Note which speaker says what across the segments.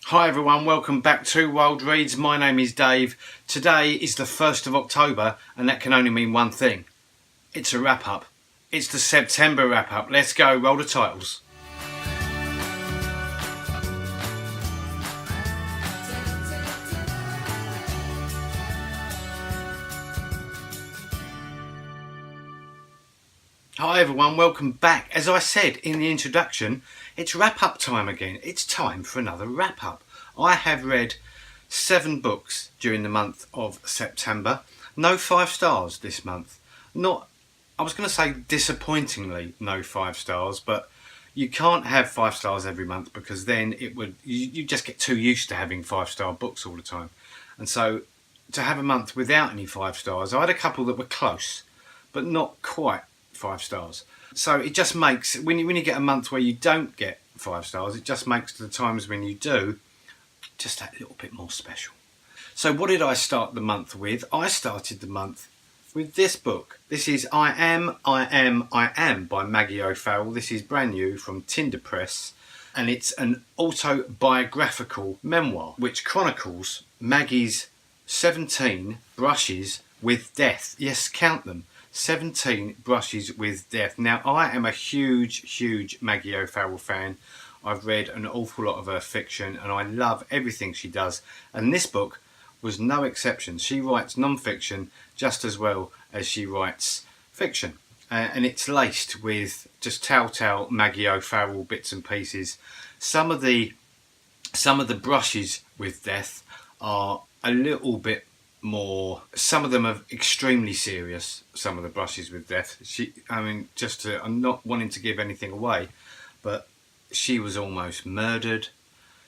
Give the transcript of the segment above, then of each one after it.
Speaker 1: Hi everyone, welcome back to Wilde Reads. My name is Dave. Today is the 1st of October and that can only mean one thing. It's a wrap up. It's the September wrap up. Let's go, roll the titles. Hi everyone, welcome back. As I said in the introduction, it's wrap up time again. It's time for another wrap up. I have read 7 books during the month of September. No 5 stars this month. I was going to say disappointingly no 5 stars, but you can't have 5 stars every month because then you just get too used to having 5-star books all the time. And so to have a month without any 5 stars, I had a couple that were close, but not quite 5 stars. So it just makes, when you get a month where you don't get 5 stars, it just makes the times when you do just that little bit more special. So what did I start the month with? I started the month with this book. This is I Am by Maggie O'Farrell. This is brand new from Tinder Press, and it's an autobiographical memoir which chronicles Maggie's 17 brushes with death. Yes, count them. 17 brushes with death. Now, I am a huge Maggie O'Farrell fan. I've read an awful lot of her fiction and I love everything she does. And this book was no exception. She writes non-fiction just as well as she writes fiction. And it's laced with just telltale Maggie O'Farrell bits and pieces. Some of the brushes with death are a little bit more, some of them are extremely serious, some of the brushes with death. I'm not wanting to give anything away, but she was almost murdered.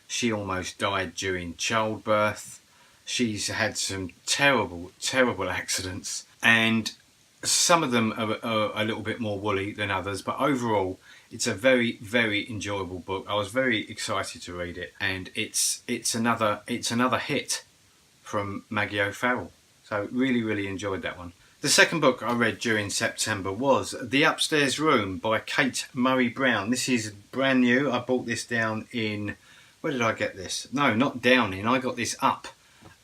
Speaker 1: She almost died during childbirth. She's had some terrible accidents, and some of them are a little bit more woolly than others, but overall it's a very enjoyable book. I was very excited to read it, and it's another hit from Maggie O'Farrell. So really enjoyed that one. The second book I read during September was The Upstairs Room by Kate Murray Brown. This is brand new. I bought this down in, where did I get this? No, not down in, I got this up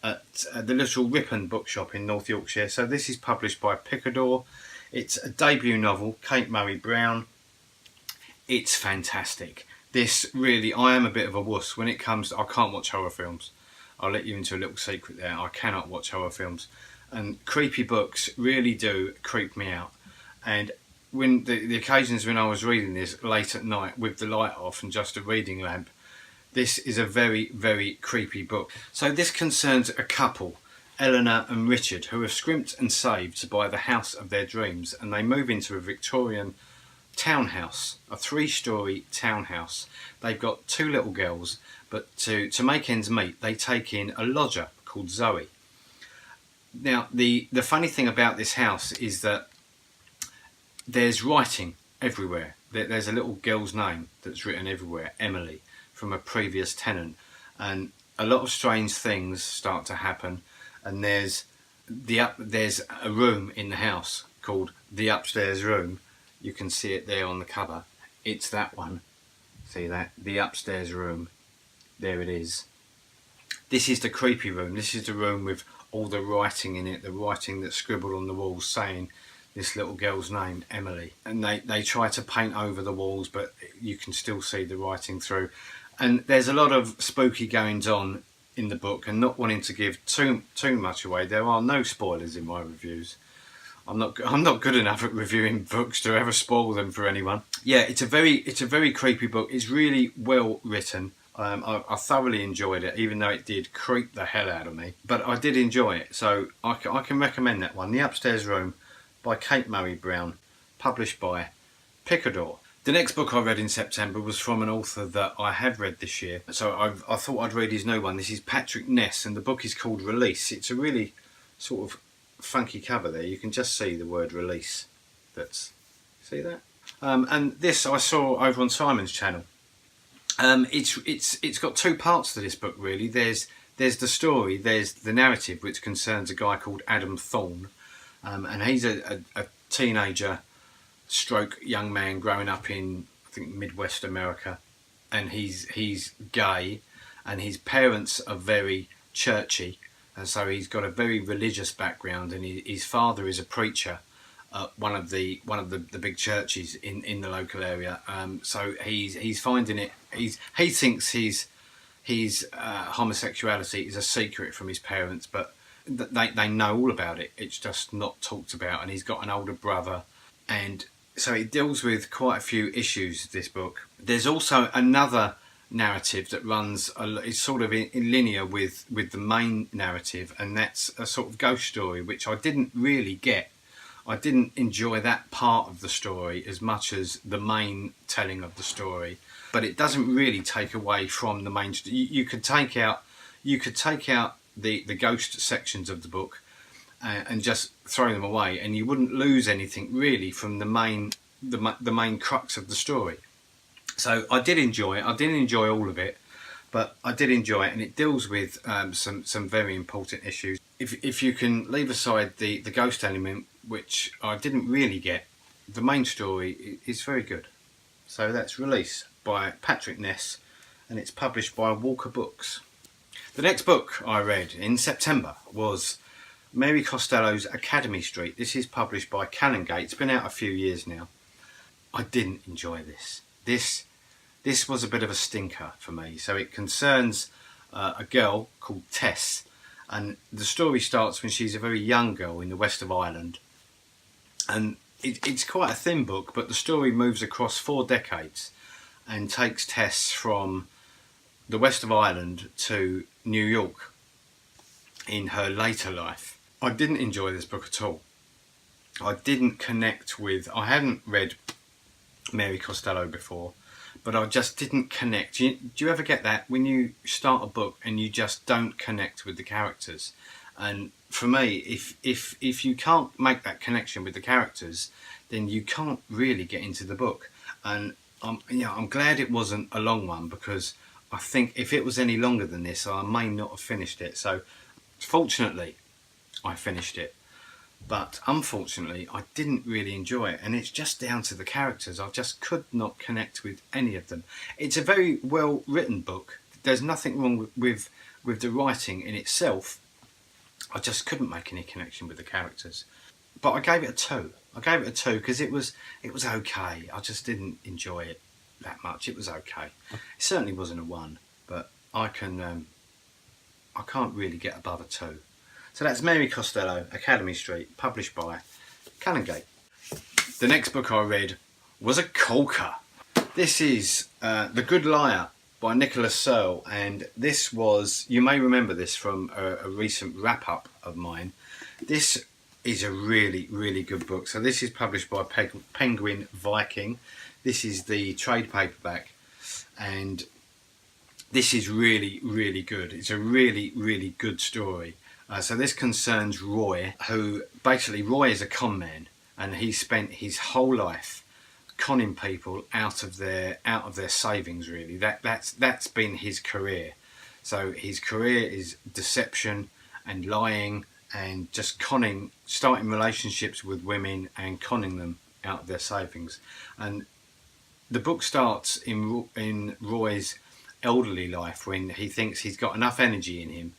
Speaker 1: at the Little Ripon bookshop in North Yorkshire. So this is published by Picador. It's a debut novel, Kate Murray Brown. It's fantastic. This really, I am a bit of a wuss when it comes to, I can't watch horror films. I'll let you into a little secret there. I cannot watch horror films, and creepy books really do creep me out. And when the occasions when I was reading this late at night with the light off and just a reading lamp, this is a very creepy book. So this concerns a couple, Eleanor and Richard, who have scrimped and saved to buy the house of their dreams, and they move into a Victorian townhouse, a 3-storey townhouse. They've got 2 little girls, but to make ends meet, they take in a lodger called Zoe. Now, the funny thing about this house is that there's writing everywhere. There's a little girl's name that's written everywhere, Emily, from a previous tenant, and a lot of strange things start to happen. And there's a room in the house called the Upstairs Room. You can see it there on the cover. It's that one. See that? The Upstairs Room. There it is. This is the creepy room. This is the room with all the writing in it, the writing that's scribbled on the walls saying this little girl's name, Emily. And they try to paint over the walls, but you can still see the writing through. And there's a lot of spooky goings on in the book, and not wanting to give too much away, there are no spoilers in my reviews. I'm not good enough at reviewing books to ever spoil them for anyone. Yeah, it's a very creepy book. It's really well written. I thoroughly enjoyed it, even though it did creep the hell out of me. But I did enjoy it, so I can recommend that one. The Upstairs Room by Kate Murray Brown, published by Picador. The next book I read in September was from an author that I have read this year, so I thought I'd read his new one. This is Patrick Ness, and the book is called Release. It's a really sort of funky cover there. You can just see the word release. See that? And this I saw over on Simon's channel. It's got 2 parts to this book really. There's the story, there's the narrative, which concerns a guy called Adam Thorne, and he's a teenager stroke young man growing up in, I think, Midwest America, and he's gay, and his parents are very churchy, and so he's got a very religious background, and his father is a preacher at one of the big churches in the local area. So he's finding it. He thinks his homosexuality is a secret from his parents, but they know all about it. It's just not talked about, and he's got an older brother, and so it deals with quite a few issues, this book. There's also another narrative that is sort of in linear with the main narrative, and that's a sort of ghost story, which I didn't really get. I didn't enjoy that part of the story as much as the main telling of the story, but it doesn't really take away from the main. You could take out the ghost sections of the book and just throw them away, and you wouldn't lose anything really from the main crux of the story. So I did enjoy it. I didn't enjoy all of it, but I did enjoy it, and it deals with some very important issues. If you can leave aside the ghost element, which I didn't really get, the main story is very good. So that's Release by Patrick Ness, and it's published by Walker Books. The next book I read in September was Mary Costello's Academy Street. This is published by Canongate. It's been out a few years now. I didn't enjoy this. This was a bit of a stinker for me. So it concerns a girl called Tess, and the story starts when she's a very young girl in the west of Ireland. And it's quite a thin book, but the story moves across 4 decades and takes Tess from the west of Ireland to New York in her later life. I didn't enjoy this book at all. I didn't connect with... I hadn't read Mary Costello before, but I just didn't connect. Do you ever get that when you start a book and you just don't connect with the characters? And for me, if you can't make that connection with the characters, then you can't really get into the book. And I'm glad it wasn't a long one, because I think if it was any longer than this, I may not have finished it. So fortunately, I finished it. But unfortunately, I didn't really enjoy it, and it's just down to the characters. I just could not connect with any of them. It's a very well written book. There's nothing wrong with the writing in itself. I just couldn't make any connection with the characters. But I gave it a 2. I gave it a 2 because it was okay. I just didn't enjoy it that much. It was okay. It certainly wasn't a 1, but I can't really get above a 2. So that's Mary Costello, Academy Street, published by Canongate. The next book I read was a corker. This is The Good Liar by Nicholas Searle, and this was, you may remember this from a recent wrap-up of mine. This is a really, really good book. So this is published by Penguin Viking. This is the trade paperback, and this is really, really good. It's a really, really good story. So this concerns Roy, who basically, Roy is a con man, and he spent his whole life conning people out of their savings. Really, that's been his career. So his career is deception and lying and just conning, starting relationships with women and conning them out of their savings. And the book starts in Roy's elderly life, when he thinks he's got enough energy in him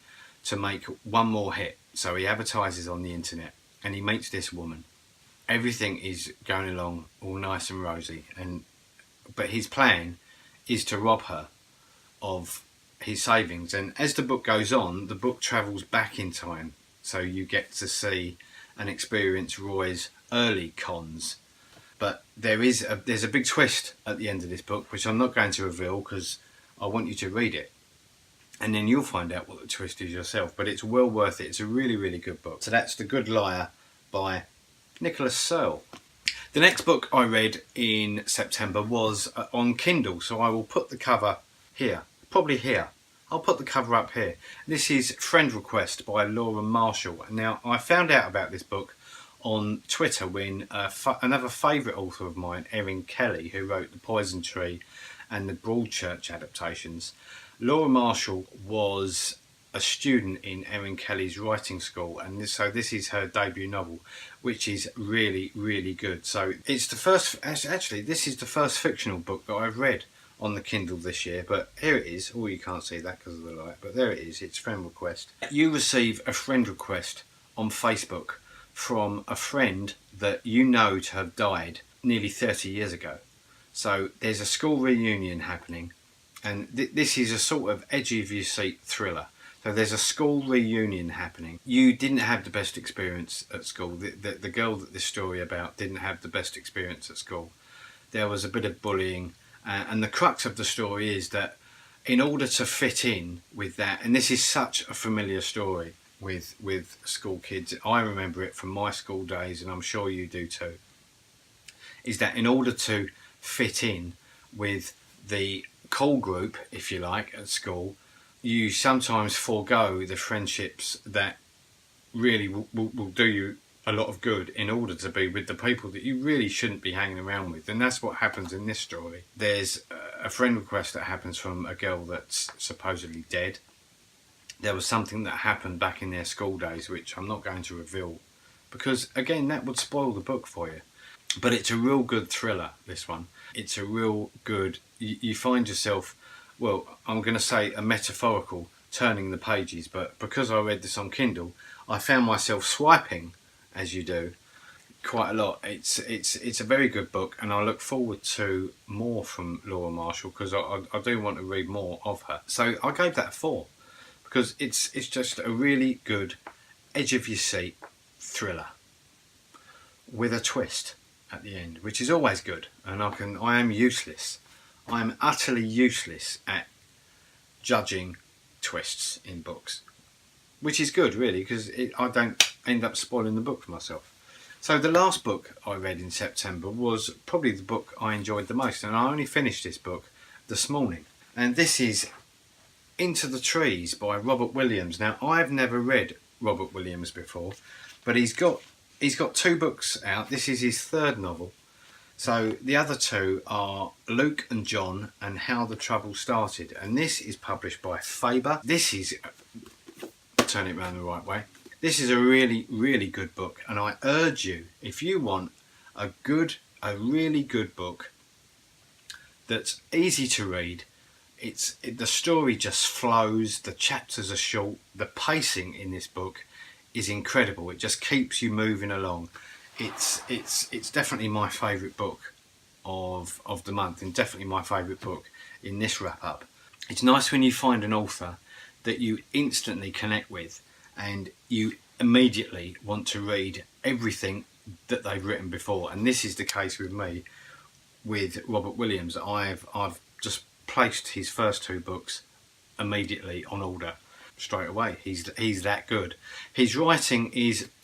Speaker 1: to make one more hit. So he advertises on the internet, and he meets this woman. Everything is going along all nice and rosy, but his plan is to rob her of his savings. And as the book goes on, the book travels back in time, so you get to see and experience Roy's early cons. But there's a big twist at the end of this book, which I'm not going to reveal because I want you to read it, and then you'll find out what the twist is yourself. But it's well worth it. It's a really, really good book. So that's The Good Liar by Nicholas Searle. The next book I read in September was on Kindle, so I will put the cover here, probably here. I'll put the cover up here. This is Friend Request by Laura Marshall. Now, I found out about this book on Twitter when another favourite author of mine, Erin Kelly, who wrote The Poison Tree and the Broadchurch adaptations. Laura Marshall was a student in Erin Kelly's writing school, and so this is her debut novel, which is really, really good. So it's the first, actually this is the first fictional book that I've read on the Kindle this year, but here it is. Oh, you can't see that because of the light, but there it is. It's friend request. You receive a friend request on Facebook from a friend that you know to have died nearly 30 years ago. So there's a school reunion happening, and this is a sort of edge of your seat thriller. So there's a school reunion happening. You didn't have the best experience at school. The girl that this story about didn't have the best experience at school. There was a bit of bullying, and the crux of the story is that in order to fit in with that, and this is such a familiar story with school kids, I remember it from my school days, and I'm sure you do too, is that in order to fit in with the cool group, if you like, at school, you sometimes forego the friendships that really will do you a lot of good in order to be with the people that you really shouldn't be hanging around with. And that's what happens in this story. There's a friend request that happens from a girl that's supposedly dead. There was something that happened back in their school days which I'm not going to reveal, because again that would spoil the book for you. But it's a real good thriller, this one. It's a real good, you find yourself, well, I'm going to say a metaphorical turning the pages, but because I read this on Kindle, I found myself swiping, as you do, quite a lot. It's a very good book, and I look forward to more from Laura Marshall, because I do want to read more of her. So I gave that a 4, because it's just a really good edge of your seat thriller with a twist at the end, which is always good. And I am useless. I am utterly useless at judging twists in books, which is good really, because I don't end up spoiling the book for myself. So the last book I read in September was probably the book I enjoyed the most, and I only finished this book this morning, and this is Into the Trees by Robert Williams. Now, I've never read Robert Williams before, but he's got 2 books out. This is his 3rd novel. So the other 2 are Luke and John and How the Trouble Started. And this is published by Faber. This is, turn it around the right way. This is a really, really good book. And I urge you, if you want a really good book that's easy to read, the story just flows, the chapters are short, the pacing in this book is incredible. It just keeps you moving along. It's definitely my favourite book of the month, and definitely my favourite book in this wrap up. It's nice when you find an author that you instantly connect with, and you immediately want to read everything that they've written before. And this is the case with me with Robert Williams. I've just placed his first 2 books immediately on order straight away. He's that good. His writing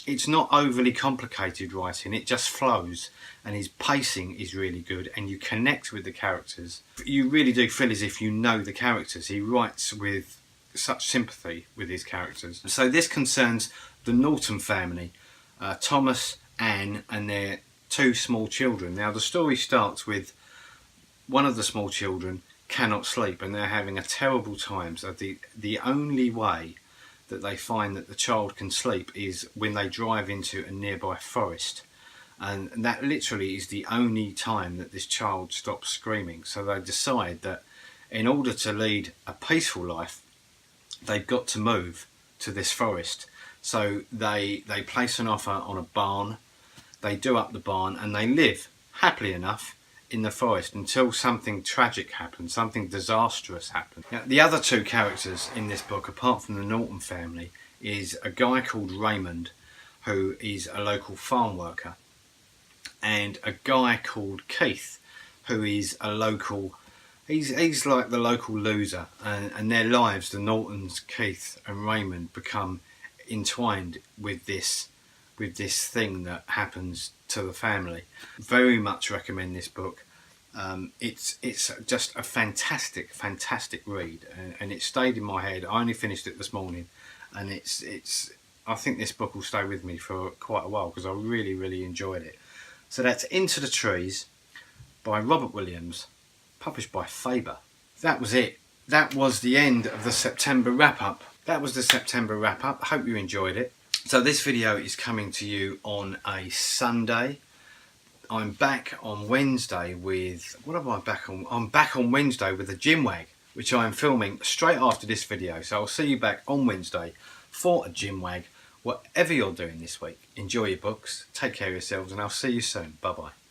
Speaker 1: it's not overly complicated writing, it just flows, and his pacing is really good, and you connect with the characters. You really do feel as if you know the characters. He writes with such sympathy with his characters. So this concerns the Norton family, Thomas, Anne, and their 2 small children. Now the story starts with one of the small children cannot sleep, and they're having a terrible time. So the only way that they find that the child can sleep is when they drive into a nearby forest, and that literally is the only time that this child stops screaming. So they decide that in order to lead a peaceful life, they've got to move to this forest. So they place an offer on a barn, they do up the barn, and they live happily enough in the forest until something tragic happens, something disastrous happens. Now, the other 2 characters in this book, apart from the Norton family, is a guy called Raymond, who is a local farm worker, and a guy called Keith, who is a local, he's like the local loser, and their lives, the Nortons, Keith and Raymond, become entwined with this thing that happens to the family. Very much recommend this book. It's just a fantastic read, and it stayed in my head. I only finished it this morning, and I think this book will stay with me for quite a while because I really enjoyed it. So that's Into the Trees by Robert Williams, published by Faber. That was it. That was the end of the September wrap up. I hope you enjoyed it. So this video is coming to you on a Sunday. I'm back on Wednesday with, what am I back on? I'm back on Wednesday with a gym wag, which I am filming straight after this video. So I'll see you back on Wednesday for a gym wag. Whatever you're doing this week, enjoy your books, take care of yourselves, and I'll see you soon. Bye bye.